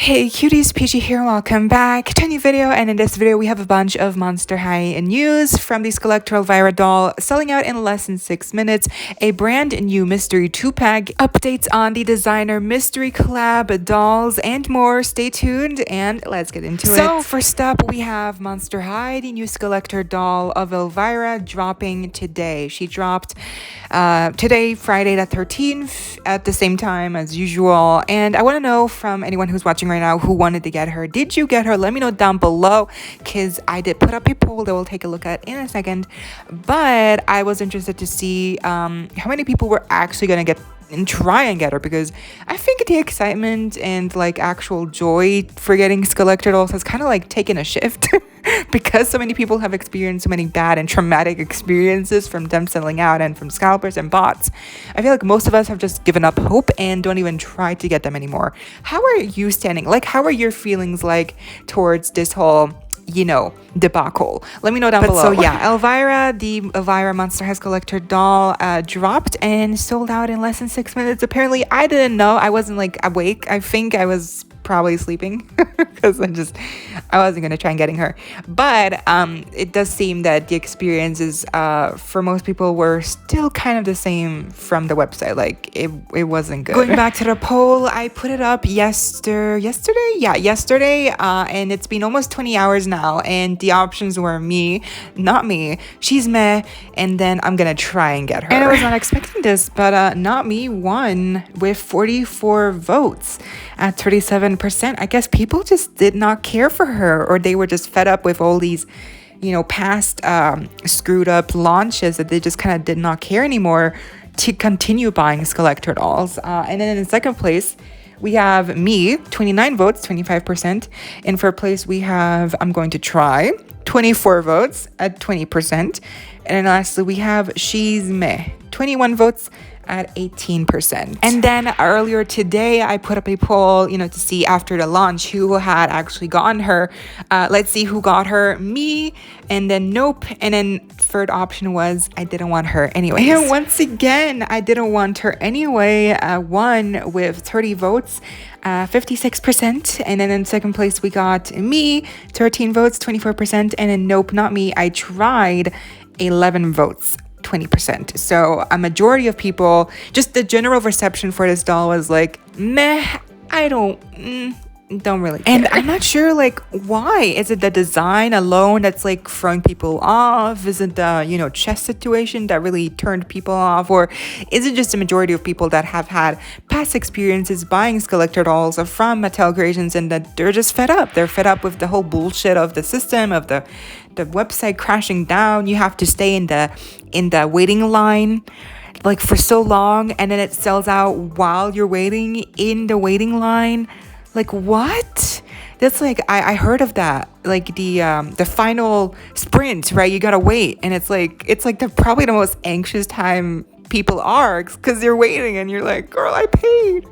Hey cuties, PeachY here, welcome back to a new video, and in this video we have a bunch of Monster High news from the Collector Elvira doll selling out in less than 6 minutes, a brand new mystery 2-pack, updates on the designer mystery collab, dolls, and more. Stay tuned and let's get into it. So first up we have Monster High, the new Collector doll of Elvira dropping today. She dropped today, Friday the 13th, at the same time as usual, and I want to know from anyone who's watching right now who wanted to get her. Did you get her? Let me know down below, because I did put up a poll that we'll take a look at in a second, but I was interested to see how many people were actually going to get and try and get her, because I think the excitement and like actual joy for getting collector dolls has kind of like taken a shift because so many people have experienced so many bad and traumatic experiences from them selling out and from scalpers and bots. I feel like most of us have just given up hope and don't even try to get them anymore. How are you standing? Like, how are your feelings like towards this whole debacle? Let me know down below. So yeah, Elvira, the Elvira Monster High Collector doll dropped and sold out in less than 6 minutes. Apparently I didn't know. I wasn't like awake. I think I was probably sleeping because I wasn't gonna try and getting her, but it does seem that the experiences for most people were still kind of the same from the website. Like it wasn't good. Going back to the poll, I put it up yesterday, and it's been almost 20 hours now, and the options were me, not me, she's meh, and then I'm gonna try and get her. And I was not expecting this, but not me won with 44 votes at 37%. I guess people just did not care for her, or they were just fed up with all these past screwed up launches that they just kind of did not care anymore to continue buying collector dolls. And then in second place we have me, 29 votes, 25%. In third place we have I'm going to try, 24 votes at 20%. And then lastly we have she's meh, 21 votes at 18%. And then earlier today I put up a poll to see after the launch who had actually gotten her. Let's see who got her. Me, and then nope, and then third option was I didn't want her anyway. And once again I didn't want her anyway. Won with 30 votes, 56%. And then in second place we got me, 13 votes, 24%. And then nope, not me, I tried, 11 votes, 20%. So a majority of people, just the general reception for this doll was like meh. I don't really care. And I'm not sure like why. Is it the design alone that's like throwing people off? Is it the chest situation that really turned people off, or is it just a majority of people that have had past experiences buying collector dolls from Mattel Creations and that they're just fed up? They're fed up with the whole bullshit of the system, of the website crashing down. You have to stay in the waiting line like for so long, and then it sells out while you're waiting in the waiting line. Like what? That's like I heard of that, like the final sprint, right? You gotta wait, and it's like probably the most anxious time people are, because they're waiting and you're like, girl, I paid,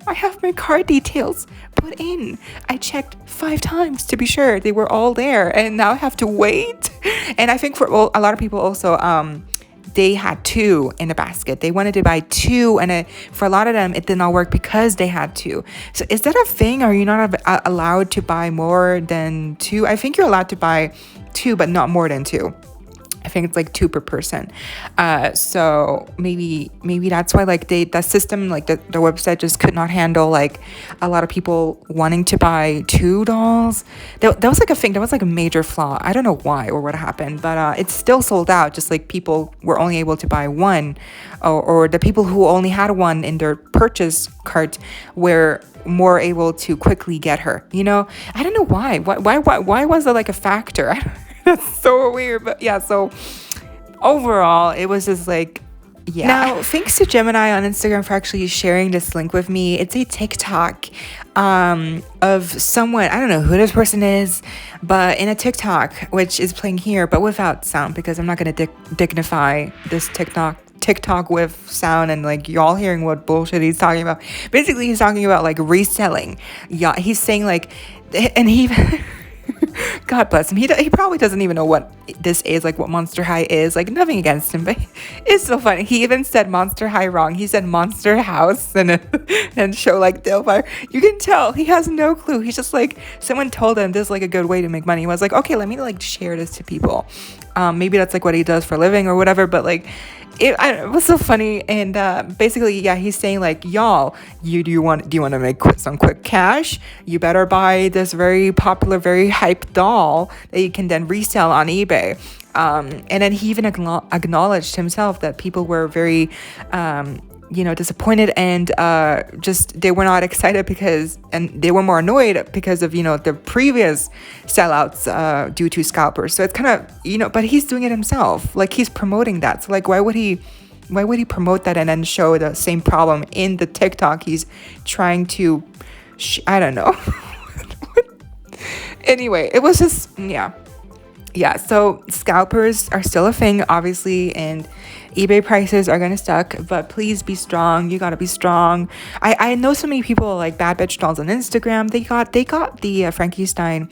I have my card details put in, I checked 5 times to be sure they were all there, and now I have to wait. And I think for a lot of people also they had 2 in the basket. They wanted to buy 2, and for a lot of them it did not work because they had 2. So is that a thing? Are you not allowed to buy more than 2? I think you're allowed to buy 2 but not more than 2. I think it's like 2 per person. So maybe that's why like the system, like the website just could not handle like a lot of people wanting to buy 2 dolls. That was like a thing. That was like a major flaw. I don't know why or what happened, but it's still sold out. Just like people were only able to buy 1, or the people who only had 1 in their purchase cart were more able to quickly get her. I don't know why. Why was that like a factor? That's so weird. But yeah, so overall it was just like, yeah. Now thanks to Gemini on Instagram for actually sharing this link with me. It's a TikTok of someone, I don't know who this person is, but in a TikTok which is playing here but without sound, because I'm not going to dignify this TikTok with sound and like y'all hearing what bullshit he's talking about. Basically he's talking about like reselling. Yeah, he's saying like, and he God bless him. He probably doesn't even know what this is, like what Monster High is. Like, nothing against him, but it's so funny. He even said Monster High wrong. He said Monster House and show like Elvira. You can tell he has no clue. He's just like, someone told him this is like a good way to make money. He was like, okay, let me like share this to people. Maybe that's like what he does for a living or whatever, but like it was so funny. And basically, yeah, he's saying like, y'all, do you want to make some quick cash? You better buy this very popular, very hyped doll that you can then resell on eBay. And then he even acknowledged himself that people were very disappointed and just they were not excited and they were more annoyed because of the previous sellouts due to Scalpers. So it's kind of but he's doing it himself, like he's promoting that. So like why would he promote that and then show the same problem in the TikTok he's trying to I don't know. Anyway, it was just so scalpers are still a thing, obviously, and eBay prices are gonna suck, but please be strong. You gotta be strong. I know so many people like Bad Bitch Dolls on Instagram. They got the Frankenstein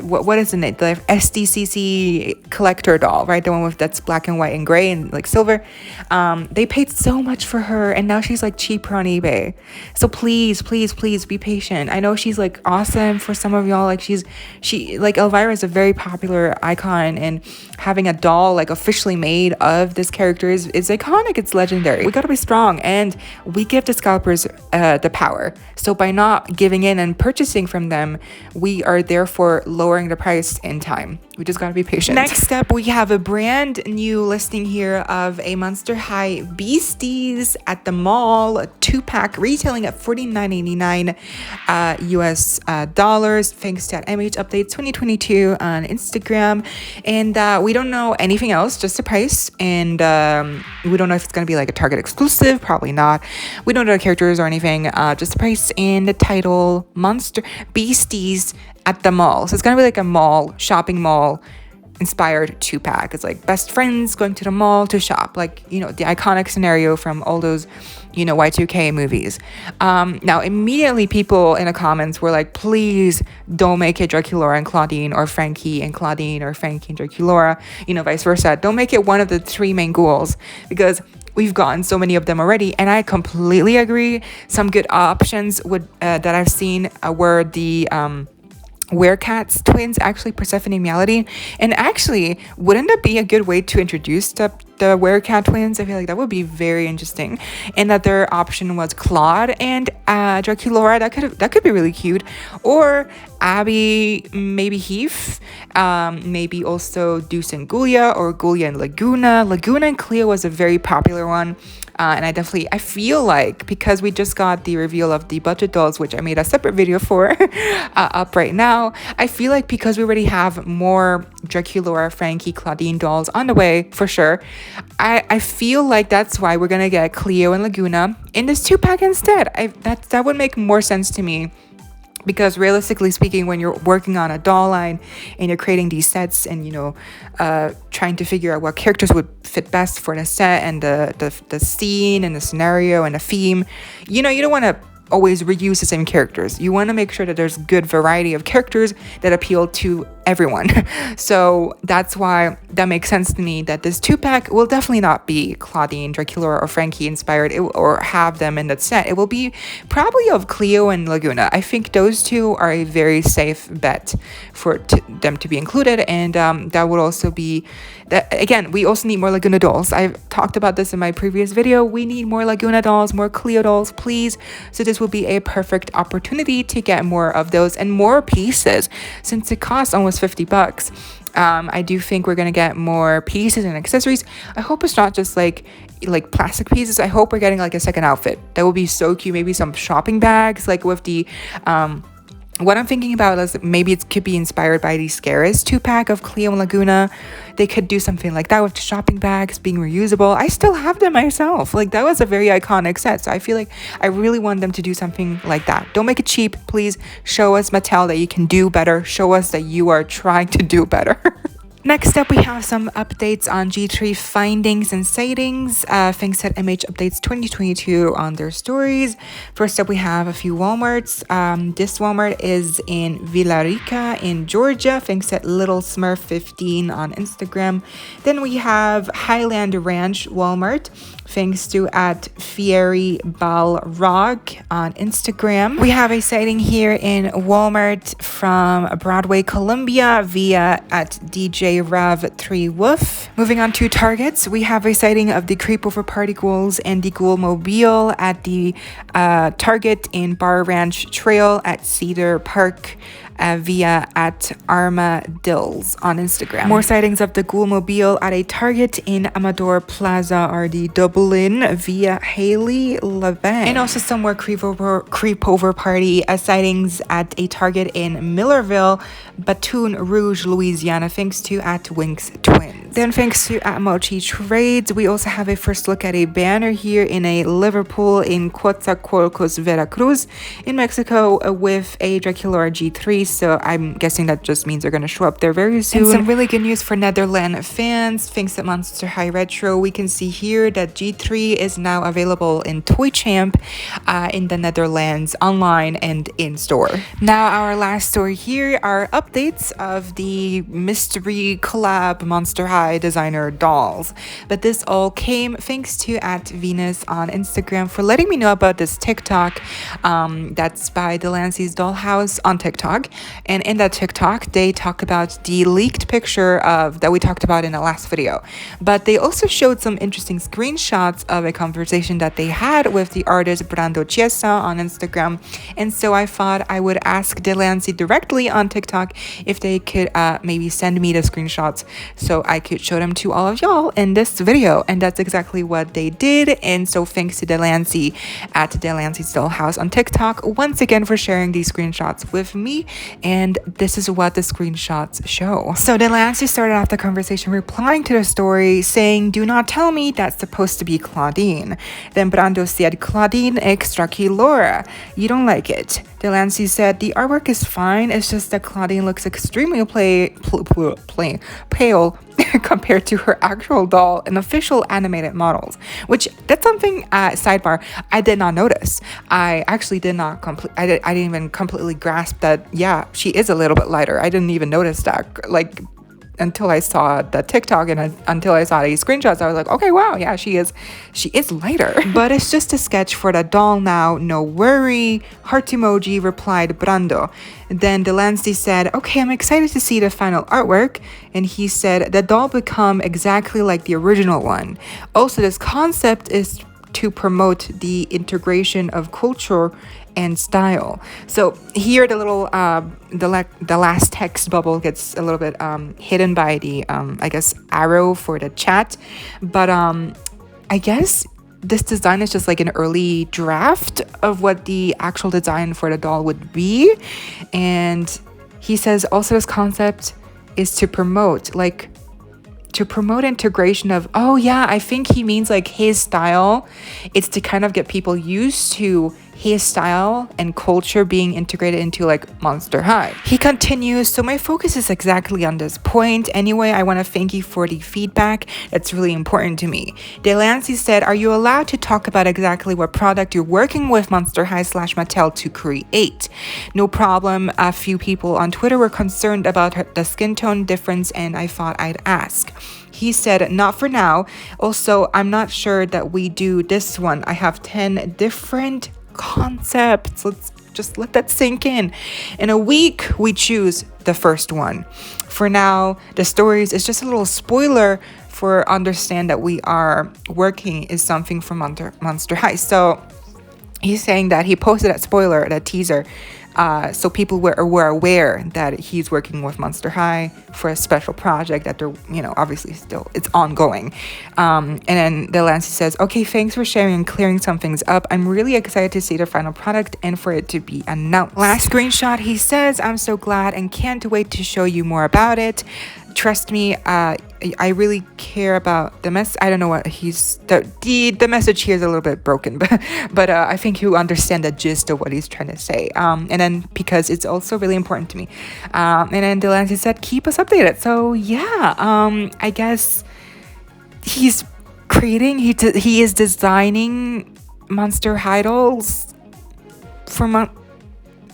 what is the name, the SDCC collector doll, right? The one with that's black and white and gray and like silver. They paid so much for her and now she's like cheaper on eBay. So please be patient. I know she's like awesome for some of y'all. Like she like Elvira is a very popular icon, and having a doll like officially made of this character is iconic. It's legendary. We gotta be strong, and we give the scalpers the power. So by not giving in and purchasing from them, we are therefore lowering the price in time. We just gotta be patient. Next up, we have a brand new listing here of a Monster High Beasties at the mall, a 2-pack retailing at $49.99 US dollars, thanks to MH Updates 2022 on Instagram. And we don't know anything else, just the price. And we don't know if it's gonna be like a Target exclusive, probably not. We don't know the characters or anything, just the price and the title, Monster Beasties at the mall. So it's gonna be like a shopping mall inspired 2-pack. It's like best friends going to the mall to shop, like the iconic scenario from all those Y2K movies. Now immediately people in the comments were like, please don't make it Draculaura and Claudine, or Frankie and Claudine, or Frankie and Draculaura, vice versa. Don't make it one of the 3 main ghouls, because we've gotten so many of them already. And I completely agree. Some good options would that I've seen were the Werecats twins, actually Persephone and Malady. And actually, wouldn't that be a good way to introduce the Werecat twins? I feel like that would be very interesting. And that their option was Claude and Draculaura. That could be really cute. Or Abby, maybe Heath, maybe also Deuce and Gulia, or Gulia and Laguna. Laguna and Cleo was a very popular one. And I feel like, because we just got the reveal of the budget dolls, which I made a separate video for up right now, I feel like because we already have more Draculaura, Frankie, Claudine dolls on the way for sure, I feel like that's why we're gonna get Cleo and Laguna in this 2-pack instead. That would make more sense to me. Because realistically speaking, when you're working on a doll line and you're creating these sets and trying to figure out what characters would fit best for the set and the scene and the scenario and the theme, you don't want to always reuse the same characters. You want to make sure that there's good variety of characters that appeal to everyone. So that's why that makes sense to me that this 2-pack will definitely not be Claudine, Draculaura, or Frankie inspired, or have them in that set. It will be probably of Cleo and Laguna. I think those 2 are a very safe bet for them to be included. And that would also be that. Again, we also need more Laguna dolls. I've talked about this in my previous video. We need more Laguna dolls, more Cleo dolls, please. So this will be a perfect opportunity to get more of those and more pieces, since it costs almost $50. I do think we're gonna get more pieces and accessories. I hope it's not just like plastic pieces. I hope we're getting like a second outfit. That would be so cute. Maybe some shopping bags, like with the what I'm thinking about is maybe it could be inspired by the Scaris 2-pack of Cleo and Laguna. They could do something like that with the shopping bags being reusable. I still have them myself. Like, that was a very iconic set. So I feel like I really want them to do something like that. Don't make it cheap. Please show us, Mattel, that you can do better. Show us that you are trying to do better. Next up, we have some updates on G3 findings and sightings. Thanks at MH Updates 2022 on their stories. First up, we have a few Walmarts. This Walmart is in Villarica in Georgia. Thanks at Little Smurf 15 on Instagram. Then we have Highland Ranch Walmart. Thanks to at Fieri Balrog on Instagram. We have a sighting here in Walmart from Broadway, Columbia via at DJ Rav3 Woof. Moving on to Targets, we have a sighting of the Creepover Party Ghouls and the Ghoul Mobile at the Target in Bar Ranch Trail at Cedar Park. Via at DOLLS on Instagram. More sightings of the Ghoul Mobile at a Target in Amador Plaza RD Dublin via Haley Levin. And also some more creepover party sightings at a Target in Millerville, Baton Rouge, Louisiana, thanks to at Winks Twins. Then thanks to at Mochi Trades, we also have a first look at a banner here in a Liverpool in Coatzacoalcos, Veracruz in Mexico with a Dracula G3. So I'm guessing that just means they're going to show up there very soon. And some really good news for Netherlands fans. Thanks to Monster High Retro, we can see here that G3 is now available in Toy Champ in the Netherlands, online and in store. Now our last story here are updates of the mystery collab Monster High designer dolls. But this all came thanks to at Venus on Instagram for letting me know about this TikTok that's by Delancey's Dollhouse on TikTok. And in that TikTok, they talk about the leaked picture of that we talked about in the last video. But they also showed some interesting screenshots of a conversation that they had with the artist Brando Chiesa on Instagram. And so I thought I would ask Delancey directly on TikTok if they could maybe send me the screenshots so I could show them to all of y'all in this video. And that's exactly what they did. And so thanks to Delancey at Delancey's Dollhouse on TikTok once again for sharing these screenshots with me. And this is what the screenshots show. So Delancey started off the conversation replying to the story saying, "Do not tell me that's supposed to be Claudine." Then Brando said, "Claudine extra Laura. You don't like it." Delancey said, "The artwork is fine. It's just that Claudine looks extremely pale compared to her actual doll and official animated models," which that's something sidebar I did not notice. I actually did not I didn't even completely grasp that. Yeah, she is a little bit lighter. I didn't even notice that until I saw the TikTok and until I saw these screenshots. I was like, okay, wow, yeah, she is lighter. But it's just a sketch for the doll now, no worry. Heart emoji, replied Brando. Then Delancey said, "Okay, I'm excited to see the final artwork." And he said, "The doll become exactly like the original one. Also, this concept is to promote the integration of culture and style." So here the little the last text bubble gets a little bit hidden by the I guess arrow for the chat, but I guess this design is just like an early draft of what the actual design for the doll would be. And he says also this concept is to promote integration of, oh yeah, I think he means like his style. It's to kind of get people used to his style and culture being integrated into like Monster High. He continues, "So my focus is exactly on this point. Anyway, I want to thank you for the feedback. That's really important to me." Delancey said, "Are you allowed to talk about exactly what product you're working with Monster High / Mattel to create?" "No problem. A few people on Twitter were concerned about the skin tone difference and I thought I'd ask." He said, "Not for now. Also, I'm not sure that we do this one. I have 10 different concepts. Let's just let that sink in. In a week, we choose the first one. For now, the stories is just a little spoiler for understand that we are working is something from Monster High." So he's saying that he posted that spoiler, that teaser, so people were aware that he's working with Monster High for a special project that they're, obviously still, it's ongoing. And then Delancey says, "Okay, thanks for sharing and clearing some things up. I'm really excited to see the final product and for it to be announced." Last screenshot, he says, "I'm so glad and can't wait to show you more about it. trust me, I really care about the mess. I don't know what he's the message here is a little bit broken, but I think you understand the gist of what he's trying to say. And then because it's also really important to me. And then Delancey said, keep us updated. So yeah, I guess he's creating. He is designing Monster High dolls for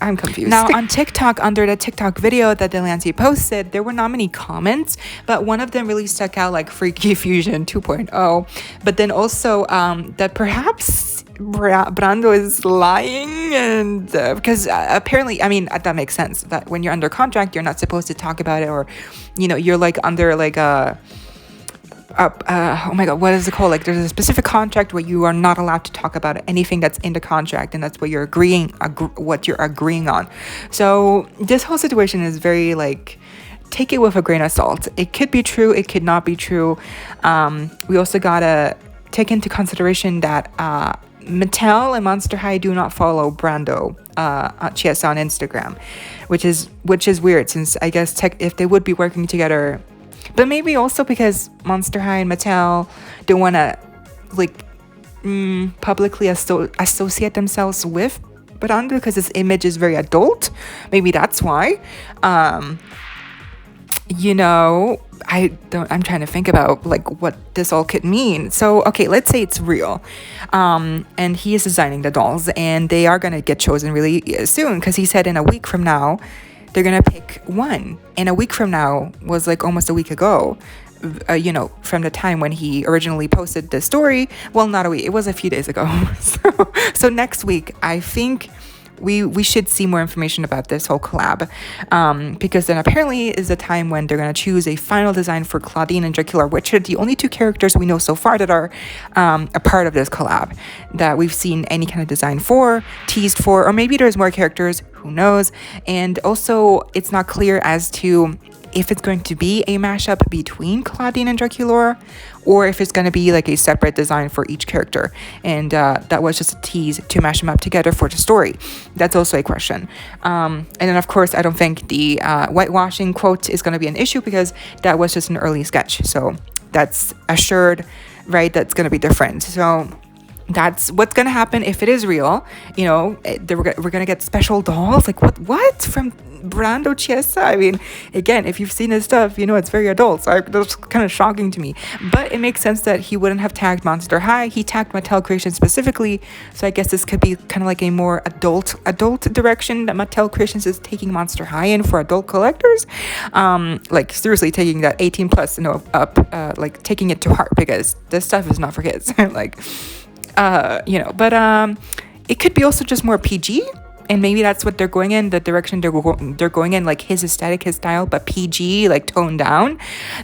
I'm confused. Now, on TikTok, under the TikTok video that Delancey posted, there were not many comments, but one of them really stuck out, like Freaky Fusion 2.0. But then also that perhaps Brando is lying, and because apparently, I mean, that makes sense, that when you're under contract, you're not supposed to talk about it, or, you know, you're like under like a... oh my god, what is it called? Like, there's a specific contract where you are not allowed to talk about anything that's in the contract, and that's what you're agreeing on. So this whole situation is very, like, take it with a grain of salt. It could be true, it could not be true. We also gotta take into consideration that Mattel and Monster High do not follow Brando Chiesa on Instagram, which is weird, since I guess if they would be working together. But maybe also because Monster High and Mattel don't want to, like, publicly associate themselves with Brando, because his image is very adult. Maybe that's why. You know, I'm trying to think about, like, what this all could mean. So, okay, let's say it's real. And he is designing the dolls, and they are going to get chosen really soon, because he said in a week from now, they're gonna pick one. And a week from now was like almost a week ago, you know, from the time when he originally posted the story. Well, not a week, it was a few days ago. So next week, I think we should see more information about this whole collab, because then apparently is the time when they're going to choose a final design for Claudine and Dracula, which are the only two characters we know so far that are a part of this collab that we've seen any kind of design for, teased for, or maybe there's more characters, who knows. And also it's not clear as to if it's going to be a mashup between Claudine and Dracula, or if it's going to be like a separate design for each character, and that was just a tease to mash them up together for the story. That's also a question. And then of course I don't think the whitewashing quote is going to be an issue, because that was just an early sketch, so that's assured, right? That's going to be different. So that's what's gonna happen if it is real. You know, we're gonna get special dolls. Like what from Brando Chiesa? I mean, again, if you've seen his stuff, you know it's very adult. So that's kind of shocking to me. But it makes sense that he wouldn't have tagged Monster High. He tagged Mattel Creations specifically. So I guess this could be kind of like a more adult direction that Mattel Creations is taking Monster High in for adult collectors. Like seriously taking that 18 plus, you know, up, like taking it to heart, because this stuff is not for kids. Like. You know, but it could be also just more PG, and maybe that's what they're going in, the direction they're going in, like his aesthetic, his style, but PG, like toned down.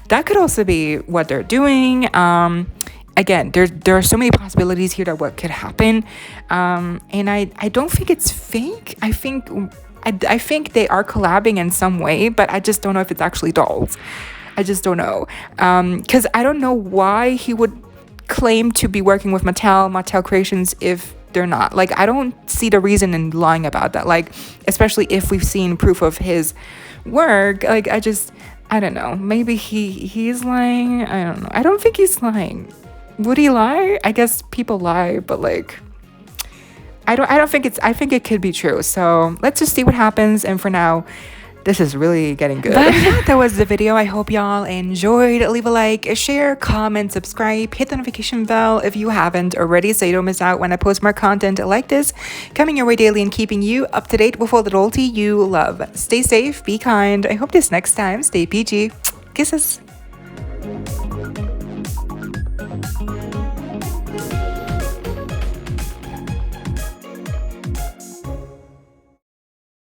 That could also be what they're doing. Again, there are so many possibilities here that what could happen, and I don't think it's fake. I think they are collabing in some way, but I just don't know if it's actually dolls. I just don't know, because I don't know why he would claim to be working with Mattel Creations if they're not. Like, I don't see the reason in lying about that, like especially if we've seen proof of his work. Like I don't know, maybe he's lying. I don't know. I don't think he's lying. Would he lie? I guess people lie, but like I don't think I think it could be true. So let's just see what happens, and for now, this is really getting good. But yeah, that was the video. I hope y'all enjoyed. Leave a like, a share, comment, subscribe, hit the notification bell if you haven't already, so you don't miss out when I post more content like this, coming your way daily and keeping you up to date with all the loyalty you love. Stay safe, be kind. I hope this next time, stay peachy. Kisses.